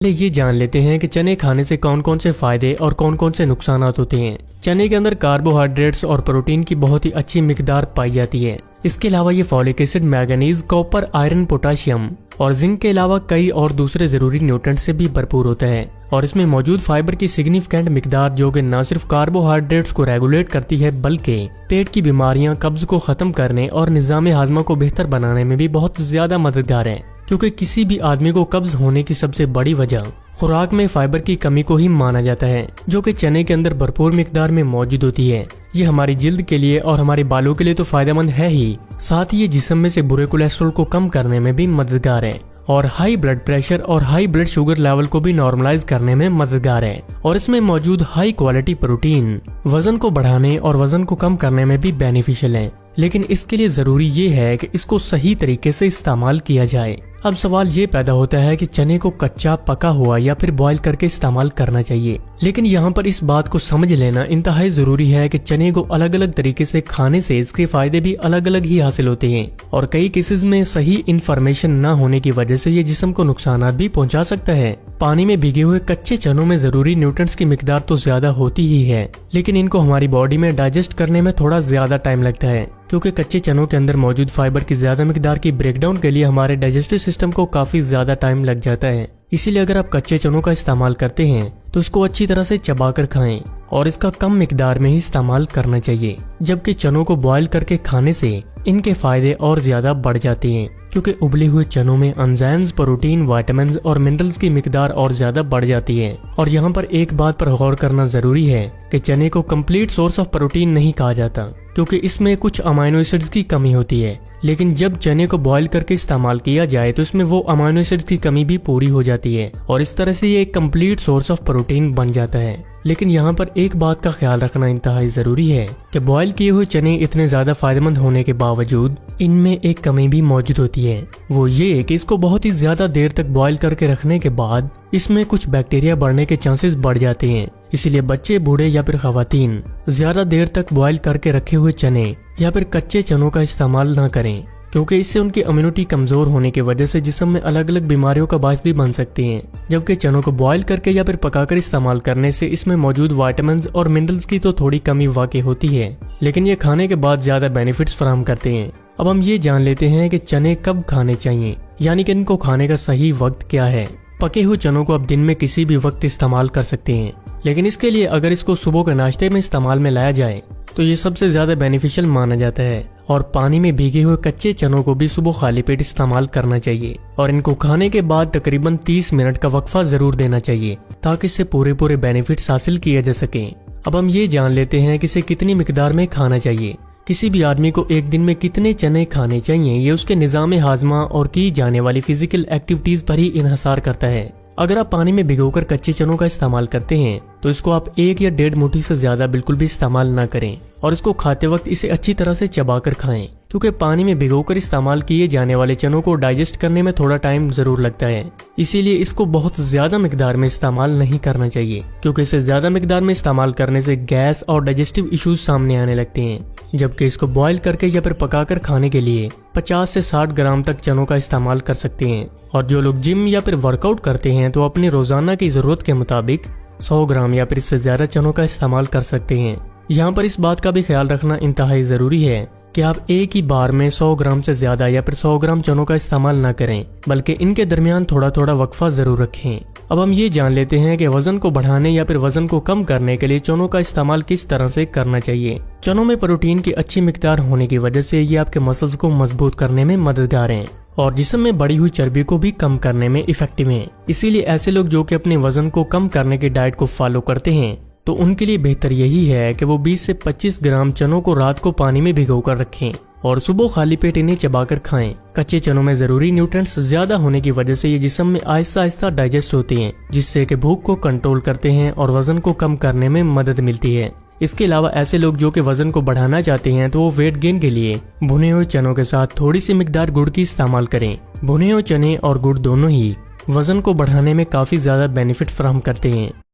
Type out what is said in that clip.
पहले ये जान लेते हैं कि चने खाने से कौन कौन से फायदे और कौन कौन से नुकसान होते हैं। चने के अंदर कार्बोहाइड्रेट्स और प्रोटीन की बहुत ही अच्छी मिकदार पाई जाती है। इसके अलावा ये folic acid, manganese, copper, iron, potassium और जिंक के अलावा कई और दूसरे जरूरी न्यूट्रिएंट्स से भी भरपूर होता है। और इसमें मौजूद फाइबर की सिग्निफिकेंट मिकदार जो कि न सिर्फ कार्बोहाइड्रेट्स को रेगुलेट करती है बल्कि पेट की बीमारियां, कब्ज को खत्म करने और निजाम हाजमा को बेहतर बनाने में भी बहुत ज्यादा मददगार है। क्योंकि किसी भी आदमी को कब्ज होने की सबसे बड़ी वजह खुराक में फाइबर की कमी को ही माना जाता है, जो कि चने के अंदर भरपूर मिकदार में मौजूद होती है। ये हमारी जिल्द के लिए और हमारे बालों के लिए तो फायदेमंद है ही, साथ ही ये जिस्म में से बुरे कोलेस्ट्रॉल को कम करने में भी मददगार है और हाई ब्लड प्रेशर और हाई ब्लड शुगर लेवल को भी नॉर्मलाइज करने में मददगार है। और इसमें मौजूद हाई क्वालिटी प्रोटीन वजन को बढ़ाने और वजन को कम करने में भी बेनिफिशियल है। लेकिन इसके लिए जरूरी ये है कि इसको सही तरीके से इस्तेमाल किया जाए। अब सवाल ये पैदा होता है कि चने को कच्चा, पका हुआ या फिर बॉईल करके इस्तेमाल करना चाहिए। लेकिन यहाँ पर इस बात को समझ लेना इंतहाई जरूरी है कि चने को अलग अलग तरीके से खाने से इसके फायदे भी अलग अलग ही हासिल होते हैं और कई केसेस में सही इंफॉर्मेशन न होने की वजह से ये जिस्म को नुकसान भी पहुंचा सकता है। पानी में भीगे हुए कच्चे चनों में जरूरी न्यूट्रिएंट्स की मिकदार तो ज्यादा होती ही है, लेकिन इनको हमारी बॉडी में डाइजेस्ट करने में थोड़ा ज्यादा टाइम लगता है। क्योंकि कच्चे चनों के अंदर मौजूद फाइबर की ज्यादा मिकदार की ब्रेकडाउन के लिए हमारे डाइजेस्टिव सिस्टम को काफी ज्यादा टाइम लग जाता है। इसीलिए अगर आप कच्चे चनों का इस्तेमाल करते हैं तो इसको अच्छी तरह से चबाकर खाएं और इसका कम मिकदार में ही इस्तेमाल करना चाहिए। जबकि चनों को बॉईल करके खाने से इनके फायदे और ज्यादा बढ़ जाते हैं, क्योंकि उबले हुए चनों में एंजाइम्स, प्रोटीन, विटामिन्स और मिनरल्स की मिकदार और ज्यादा बढ़ जाती है। और यहाँ पर एक बात पर गौर करना जरूरी है कि चने को कंप्लीट सोर्स ऑफ प्रोटीन नहीं कहा जाता, क्योंकि इसमें कुछ अमाइनो एसिड्स की कमी होती है। लेकिन जब चने को बॉईल करके इस्तेमाल किया जाए तो इसमें वो अमाइनो एसिड्स की कमी भी पूरी हो जाती है और इस तरह से ये एक कंप्लीट सोर्स ऑफ प्रोटीन बन जाता है। लेकिन यहाँ पर एक बात का ख्याल रखना इंतहाई जरूरी है कि बॉईल किए हुए चने इतने ज्यादा फायदेमंद होने के बावजूद इनमें एक कमी भी मौजूद होती है। वो ये कि इसको बहुत ही ज्यादा देर तक बॉईल करके रखने के बाद इसमें कुछ बैक्टीरिया बढ़ने के चांसेस बढ़ जाते हैं। इसीलिए बच्चे, बूढ़े या फिर खवातीन ज्यादा देर तक बॉईल करके रखे हुए चने या फिर कच्चे चनों का इस्तेमाल न करें, क्योंकि इससे उनकी इम्यूनिटी कमजोर होने की वजह से जिस्म में अलग अलग बीमारियों का बायस भी बन सकती हैं। जबकि चनों को बॉईल करके या फिर पकाकर इस्तेमाल करने से इसमें मौजूद विटामिन्स और मिनरल्स की तो थोड़ी कमी वाकई होती है, लेकिन ये खाने के बाद ज्यादा बेनिफिट्स फराहम करते हैं। अब हम ये जान लेते हैं कि चने कब खाने चाहिए, यानी कि इनको खाने का सही वक्त क्या है। पके हुए चनों को आप दिन में किसी भी वक्त इस्तेमाल कर सकते हैं, लेकिन इसके लिए अगर इसको सुबह के नाश्ते में इस्तेमाल में लाया जाए तो ये सबसे ज्यादा बेनिफिशियल माना जाता है। और पानी में भीगे हुए कच्चे चनों को भी सुबह खाली पेट इस्तेमाल करना चाहिए और इनको खाने के बाद तकरीबन 30 मिनट का वक्फा जरूर देना चाहिए ताकि इससे पूरे बेनिफिट्स हासिल किए जा सके। अब हम ये जान लेते हैं कि इसे कितनी मिकदार में खाना चाहिए। किसी भी आदमी को एक दिन में कितने चने खाने चाहिए ये उसके निजाम हाजमा और की जाने वाली फिजिकल एक्टिविटीज पर ही इन्हसार करता है। अगर आप पानी में भिगोकर कच्चे चनों का इस्तेमाल करते हैं तो इसको आप 1 या 1.5 मुट्ठी से ज्यादा बिल्कुल भी इस्तेमाल ना करें और इसको खाते वक्त इसे अच्छी तरह से चबाकर खाएं, क्योंकि पानी में भिगोकर इस्तेमाल किए जाने वाले चनों को डाइजेस्ट करने में थोड़ा टाइम जरूर लगता है। इसीलिए इसको बहुत ज्यादा मिकदार में इस्तेमाल नहीं करना चाहिए, क्योंकि इसे ज्यादा मिकदार में इस्तेमाल करने से गैस और डाइजेस्टिव इश्यूज सामने आने लगते हैं। जबकि इसको बॉईल करके या फिर पकाकर खाने के लिए 50 से 60 ग्राम तक चनों का इस्तेमाल कर सकते हैं। और जो लोग जिम या फिर वर्कआउट करते हैं तो अपनी रोजाना की जरूरत के मुताबिक 100 ग्राम या फिर इससे ज्यादा चनों का इस्तेमाल कर सकते हैं। यहाँ पर इस बात का भी ख्याल रखना इंतहाई जरूरी है कि आप एक ही बार में 100 ग्राम से ज्यादा या फिर 100 ग्राम चनों का इस्तेमाल न करें, बल्कि इनके दरमियान थोड़ा थोड़ा वक्फा जरूर रखें। अब हम ये जान लेते हैं कि वजन को बढ़ाने या फिर वजन को कम करने के लिए चनों का इस्तेमाल किस तरह से करना चाहिए। चनों में प्रोटीन की अच्छी मिकदार होने की वजह से ये आपके मसल्स को मजबूत करने में मददगार हैं और जिस्म में बढ़ी हुई चर्बी को भी कम करने में इफेक्टिव हैं। इसीलिए ऐसे लोग जो कि अपने वजन को कम करने की डाइट को फॉलो करते हैं तो उनके लिए बेहतर यही है कि वो 20 से 25 ग्राम चनों को रात को पानी में भिगोकर रखें और सुबह खाली पेट इन्हें चबाकर खाएं। कच्चे चनों में जरूरी न्यूट्रिएंट्स ज्यादा होने की वजह से ये जिस्म में आहिस्ता आहिस्ता डाइजेस्ट होते हैं, जिससे कि भूख को कंट्रोल करते हैं और वजन को कम करने में मदद मिलती है। इसके अलावा ऐसे लोग जो कि वजन को बढ़ाना चाहते हैं तो वो वेट गेन के लिए भुने हुए चनों के साथ थोड़ी सी मिकदार गुड़ की इस्तेमाल करें। भुने हुए चने और गुड़ दोनों ही वजन को बढ़ाने में काफी ज्यादा बेनिफिट फराहम करते हैं।